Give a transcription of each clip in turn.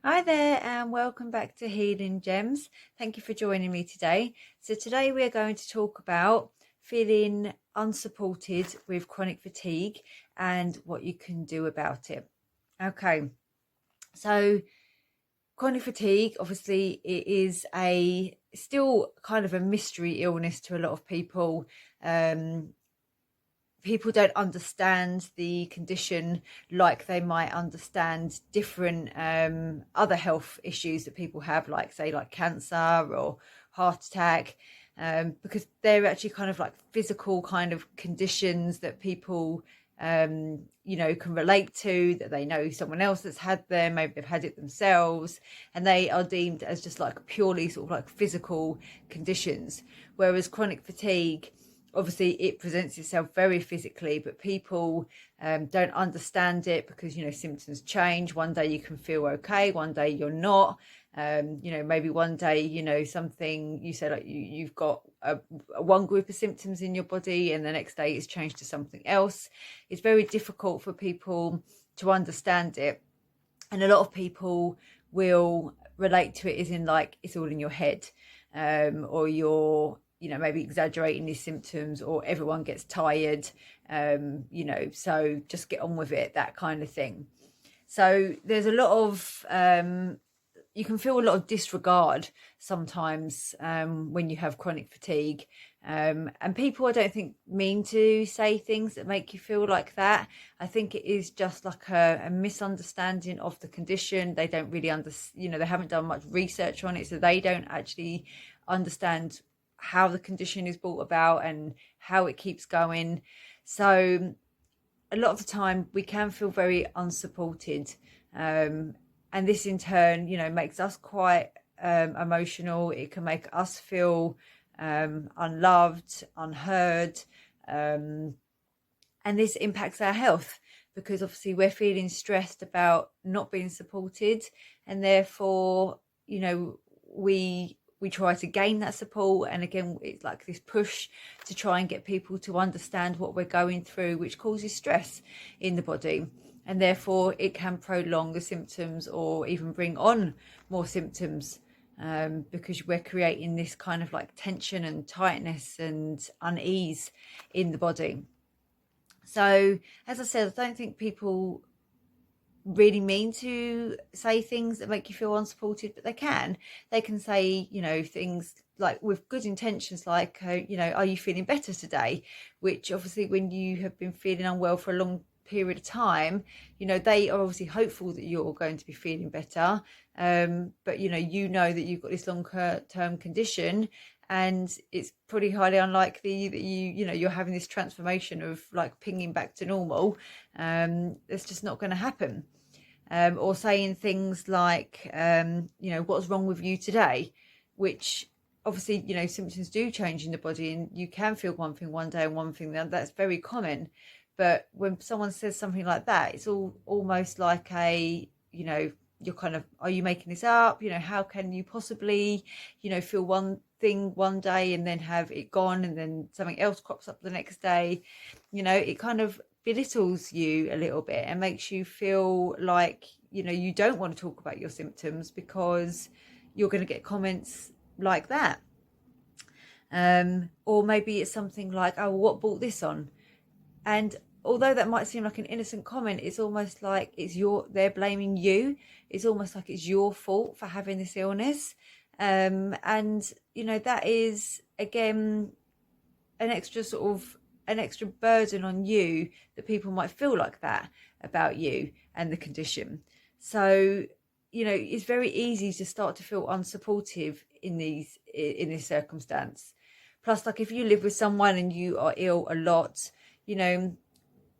Hi there, and welcome back to Healing Gems. Thank you for joining me today. So, today we are going to talk about feeling unsupported with chronic fatigue and what you can do about it. Okay, so chronic fatigue, obviously, it is a still kind of a mystery illness to a lot of people. People don't understand the condition like they might understand different other health issues that people have, like say like cancer or heart attack, because they're actually kind of like physical kind of conditions that people can relate to, that they know someone else that's had them, maybe they've had it themselves, and they are deemed as just like purely sort of like physical conditions. Whereas chronic fatigue, obviously it presents itself very physically, but people don't understand it because symptoms change. One day you can feel okay, one day you're not. Maybe one day something, you say like you've got one group of symptoms in your body, and the next day it's changed to something else. It's very difficult for people to understand it, and a lot of people will relate to it as in like it's all in your head, or you're maybe exaggerating these symptoms, or everyone gets tired, so just get on with it, that kind of thing. So there's a lot of you can feel a lot of disregard sometimes when you have chronic fatigue. And people, I don't think, mean to say things that make you feel like that. I think it is just like a misunderstanding of the condition. They don't really they haven't done much research on it, so they don't actually understand how the condition is brought about and how it keeps going. So a lot of the time we can feel very unsupported, and this in turn makes us quite emotional. It can make us feel unloved, unheard, and this impacts our health, because obviously we're feeling stressed about not being supported, and therefore we try to gain that support. And again, it's like this push to try and get people to understand what we're going through, which causes stress in the body, and therefore it can prolong the symptoms or even bring on more symptoms, because we're creating this kind of like tension and tightness and unease in the body. So, as I said, I don't think people really mean to say things that make you feel unsupported, but they can say things like with good intentions, like are you feeling better today, which obviously when you have been feeling unwell for a long period of time, they are obviously hopeful that you're going to be feeling better, but that you've got this long term condition, and it's pretty highly unlikely that you're having this transformation of like pinging back to normal. It's just not going to happen. Or saying things like what's wrong with you today, which obviously symptoms do change in the body, and you can feel one thing one day and one thing that's very common. But when someone says something like that, it's almost like you're kind of, are you making this up? How can you possibly feel one thing one day and then have it gone, and then something else crops up the next day? It kind of belittles you a little bit and makes you feel like you don't want to talk about your symptoms because you're going to get comments like that. Or maybe it's something like, oh, what brought this on? And although that might seem like an innocent comment, it's almost like they're blaming you. It's almost like it's your fault for having this illness. And that is again an extra burden on you, that people might feel like that about you and the condition. So it's very easy to start to feel unsupportive in this circumstance. Plus, like if you live with someone and you are ill a lot,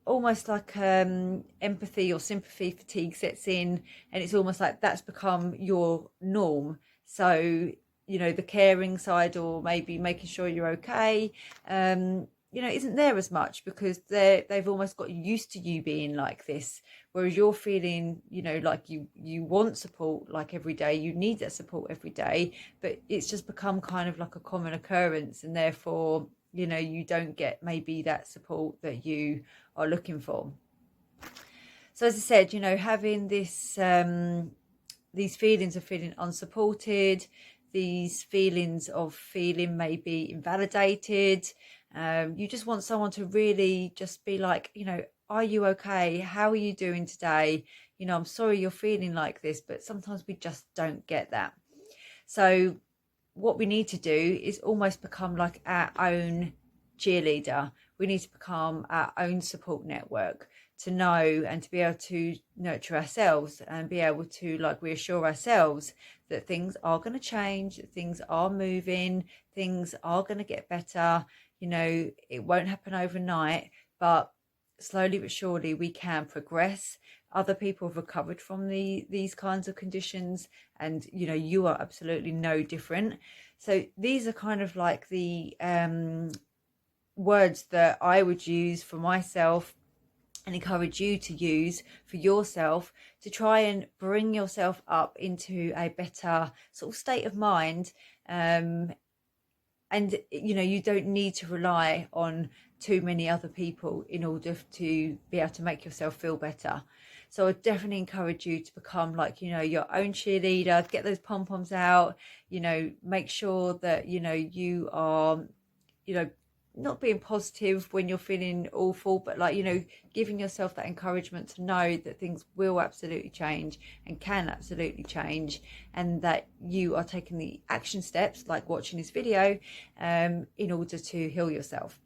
almost like empathy or sympathy fatigue sets in, and it's almost like that's become your norm. So the caring side, or maybe making sure you're okay, isn't there as much, because they've almost got used to you being like this. Whereas you're feeling like you want support, like every day you need that support every day, but it's just become kind of like a common occurrence, and therefore you don't get maybe that support that you are looking for. So as I said, having this these feelings of feeling unsupported, these feelings of feeling maybe invalidated. You just want someone to really just be like, are you okay? How are you doing today? I'm sorry you're feeling like this, but sometimes we just don't get that. So what we need to do is almost become like our own cheerleader. We need to become our own support network, to know and to be able to nurture ourselves and be able to like reassure ourselves that things are going to change, that things are moving, things are going to get better. It won't happen overnight, but slowly but surely we can progress. Other people have recovered from these kinds of conditions, and you are absolutely no different. So these are kind of like the words that I would use for myself and encourage you to use for yourself, to try and bring yourself up into a better sort of state of mind. And you don't need to rely on too many other people in order to be able to make yourself feel better. So I definitely encourage you to become like, your own cheerleader, get those pom-poms out, make sure that, you are, not being positive when you're feeling awful, but like, giving yourself that encouragement to know that things will absolutely change and can absolutely change, and that you are taking the action steps like watching this video in order to heal yourself.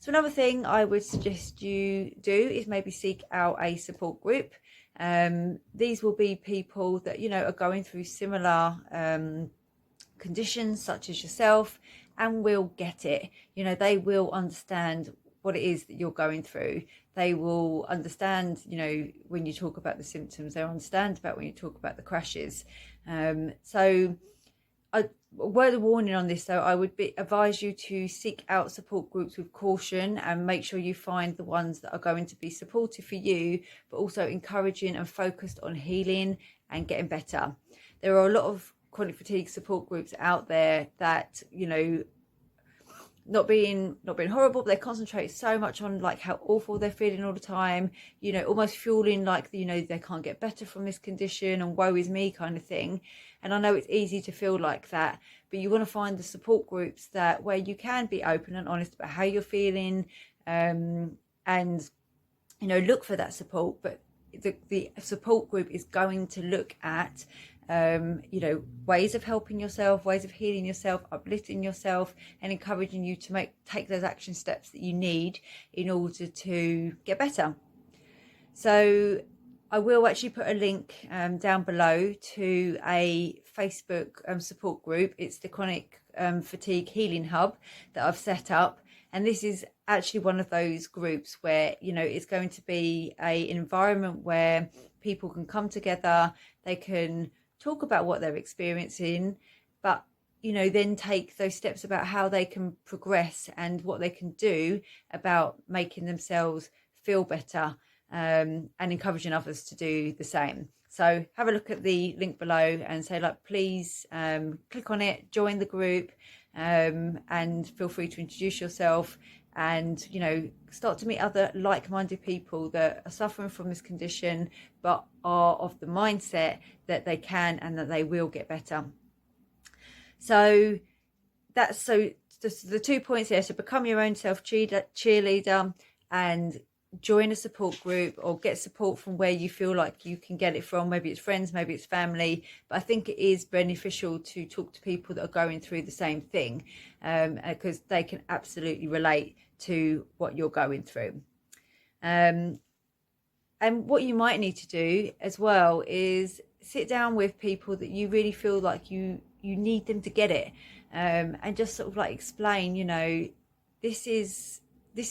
So another thing I would suggest you do is maybe seek out a support group. These will be people that, are going through similar conditions such as yourself, and will get it. They will understand what it is that you're going through. They will understand, when you talk about the symptoms, they'll understand about when you talk about the crashes. So a word of warning on this though, I would advise you to seek out support groups with caution, and make sure you find the ones that are going to be supportive for you, but also encouraging and focused on healing and getting better. There are a lot of chronic fatigue support groups out there that, not being horrible, but they concentrate so much on like how awful they're feeling all the time, almost fueling like, they can't get better from this condition and woe is me kind of thing. And I know it's easy to feel like that, but you want to find the support groups where you can be open and honest about how you're feeling, and look for that support. But the support group is going to look at ways of helping yourself, ways of healing yourself, uplifting yourself, and encouraging you to take those action steps that you need in order to get better. So I will actually put a link down below to a Facebook support group. It's the Chronic Fatigue Healing Hub that I've set up. And this is actually one of those groups where, it's going to be an environment where people can come together, they can talk about what they're experiencing, but then take those steps about how they can progress and what they can do about making themselves feel better, and encouraging others to do the same. So have a look at the link below and say like, please click on it, join the group, and feel free to introduce yourself, and start to meet other like-minded people that are suffering from this condition but are of the mindset that they can and that they will get better. So that's the 2 points here. So become your own self cheerleader, and join a support group, or get support from where you feel like you can get it from. Maybe it's friends, maybe it's family, but I think it is beneficial to talk to people that are going through the same thing, because they can absolutely relate to what you're going through. And what you might need to do as well is sit down with people that you really feel like you need them to get it, and just sort of like explain, this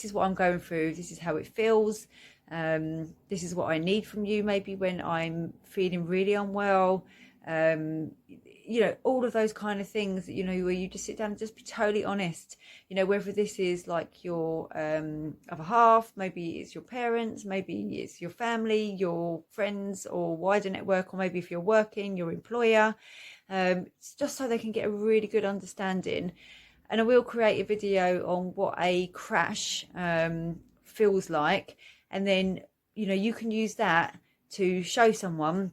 is what I'm going through, this is how it feels, this is what I need from you maybe when I'm feeling really unwell, all of those kind of things, where you just sit down and just be totally honest, whether this is like your other half, maybe it's your parents, maybe it's your family, your friends or wider network, or maybe if you're working, your employer, just so they can get a really good understanding. And I will create a video on what a crash feels like, and then you can use that to show someone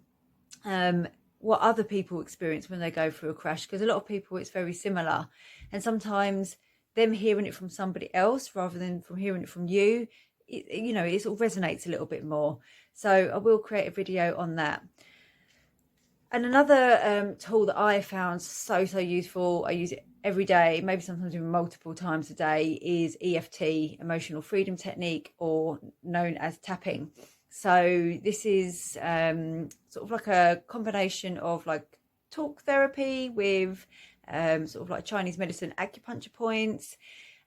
what other people experience when they go through a crash, because a lot of people, it's very similar. And sometimes them hearing it from somebody else rather than from hearing it from you, it sort of resonates a little bit more. So I will create a video on that. And another tool that I found so useful, I use it every day, maybe sometimes even multiple times a day, is EFT, Emotional Freedom Technique, or known as tapping. So this is sort of like a combination of like talk therapy with sort of like Chinese medicine acupuncture points.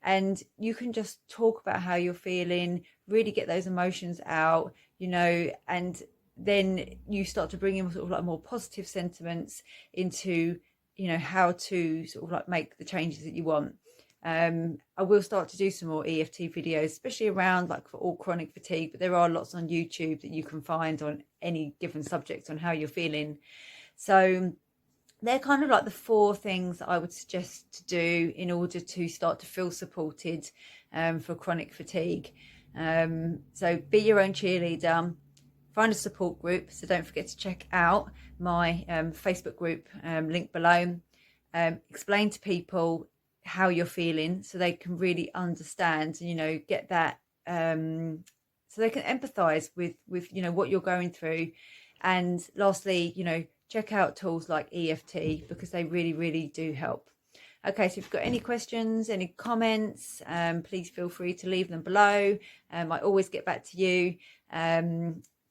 And you can just talk about how you're feeling, really get those emotions out, and then you start to bring in sort of like more positive sentiments into, how to sort of like make the changes that you want. I will start to do some more EFT videos, especially around like for all chronic fatigue, but there are lots on YouTube that you can find on any given subject on how you're feeling. So they're kind of like the 4 things that I would suggest to do in order to start to feel supported for chronic fatigue. So be your own cheerleader, find a support group. So don't forget to check out my Facebook group link below. Explain to people how you're feeling so they can really understand, get that, so they can empathize with what you're going through. And lastly, check out tools like EFT, because they really do help. Okay, so if you've got any questions, any comments, please feel free to leave them below. I always get back to you.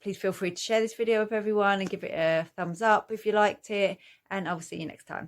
Please feel free to share this video with everyone and give it a thumbs up if you liked it, and I'll see you next time.